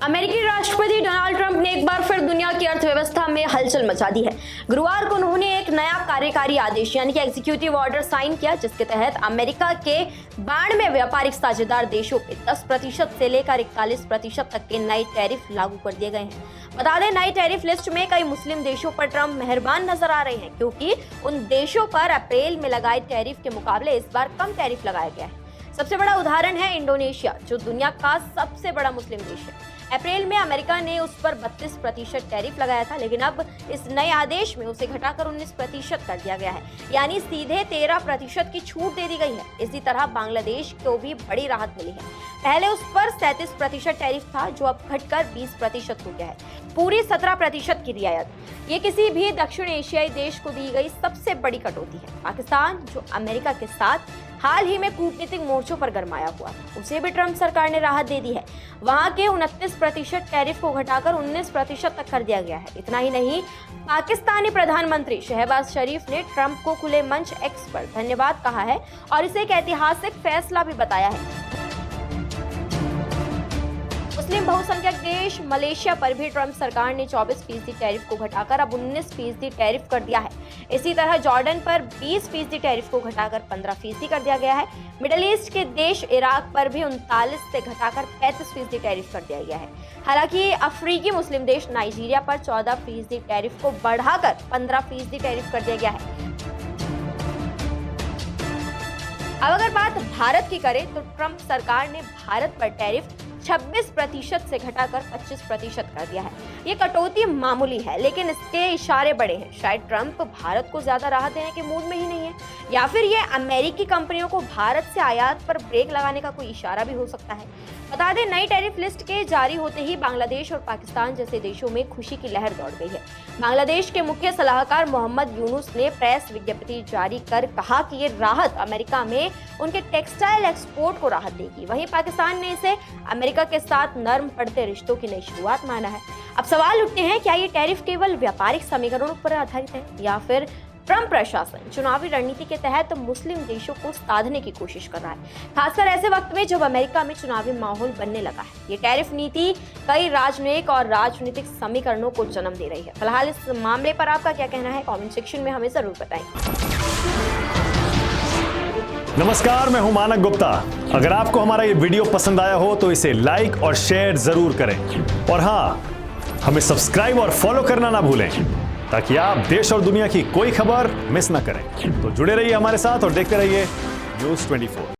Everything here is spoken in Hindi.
अमेरिकी राष्ट्रपति डोनाल्ड ट्रंप ने एक बार फिर दुनिया की अर्थव्यवस्था में हलचल मचा दी है। गुरुवार को उन्होंने एक नया कार्यकारी आदेश यानी कि एग्जीक्यूटिव ऑर्डर साइन किया, जिसके तहत अमेरिका के 92 व्यापारिक साझेदार देशों पे 10% से लेकर 41% तक के नए टैरिफ लागू कर दिए गए हैं। बता दें, नई टैरिफ लिस्ट में कई मुस्लिम देशों पर ट्रंप मेहरबान नजर आ रहे हैं, क्योंकि उन देशों पर अप्रैल में लगाए टैरिफ के मुकाबले इस बार कम टैरिफ लगाया गया है। सबसे बड़ा उदाहरण है इंडोनेशिया, जो दुनिया का सबसे बड़ा मुस्लिम देश है। अप्रैल में अमेरिका ने उस पर 32% टैरिफ लगाया था, लेकिन अब इस नए आदेश में उसे घटाकर 19% कर दिया गया है, यानी सीधे 13% की छूट दे दी गई है। इसी तरह बांग्लादेश को भी बड़ी राहत मिली है। पहले उस पर 37% टैरिफ था, जो अब घटकर 20% हो गया है। पूरी 17% की रियायत। ये किसी भी दक्षिण एशियाई देश को दी गई सबसे बड़ी कटौती है। पाकिस्तान, जो अमेरिका के साथ हाल ही में कूटनीतिक मोर्चों पर गरमाया हुआ, उसे भी ट्रंप सरकार ने राहत दे दी है। वहां के 29% टैरिफ को घटाकर 19% तक कर दिया गया है। इतना ही नहीं, पाकिस्तानी प्रधानमंत्री शहबाज शरीफ ने ट्रंप को खुले मंच एक्स पर धन्यवाद कहा है और इसे एक ऐतिहासिक फैसला भी बताया है। मुस्लिम बहुसंख्यक देश मलेशिया पर भी ट्रंप सरकार ने 24% टैरिफ को घटाकर अब 19% टैरिफ कर दिया है। इसी तरह जॉर्डन पर 20% टैरिफ को घटाकर 15% कर दिया गया है। मिडिल ईस्ट के देश इराक पर भी 39 से घटाकर 35% टैरिफ कर दिया गया है। हालांकि अफ्रीकी मुस्लिम देश नाइजीरिया पर 14% टैरिफ को बढ़ाकर 15% टैरिफ कर दिया गया है। अब अगर बात भारत की करें तो ट्रंप सरकार ने भारत पर टैरिफ 26% से घटाकर 25% कर दिया है। ये कटौती मामूली है, लेकिन इसके इशारे बड़े हैं। शायद ट्रंप भारत को ज्यादा राहत देने के मूड में ही नहीं है, या फिर ये अमेरिकी कंपनियों को भारत से आयात पर ब्रेक लगाने का कोई इशारा भी हो सकता है। बता दें, नई टैरिफ लिस्ट के जारी होते ही बांग्लादेश और पाकिस्तान जैसे देशों में खुशी की लहर दौड़ गई है। बांग्लादेश के मुख्य सलाहकार मोहम्मद यूनुस ने प्रेस विज्ञप्ति जारी कर कहा कि ये राहत अमेरिका में उनके टेक्सटाइल एक्सपोर्ट को राहत देगी। वहीं पाकिस्तान ने इसे अमेरिका के साथ नरम पड़ते रिश्तों की नई शुरुआत माना है। अब सवाल उठते हैं, क्या ये टैरिफ केवल व्यापारिक समीकरणों पर आधारित है, या फिर ट्रंप प्रशासन चुनावी रणनीति के तहत मुस्लिम देशों को साधने की कोशिश कर रहा है, खासकर ऐसे वक्त में जब अमेरिका में चुनावी माहौल बनने लगा है। ये टैरिफ नीति कई राजनयिक और राजनीतिक समीकरणों को जन्म दे रही है। फिलहाल इस मामले पर आपका क्या कहना है, कमेंट सेक्शन में हमें जरूर बताएं। नमस्कार, मैं हूं मानक गुप्ता। अगर आपको हमारा ये वीडियो पसंद आया हो तो इसे लाइक और शेयर जरूर करें, और हाँ, हमें सब्सक्राइब और फॉलो करना ना भूलें, ताकि आप देश और दुनिया की कोई खबर मिस ना करें। तो जुड़े रहिए हमारे साथ और देखते रहिए न्यूज़ 24।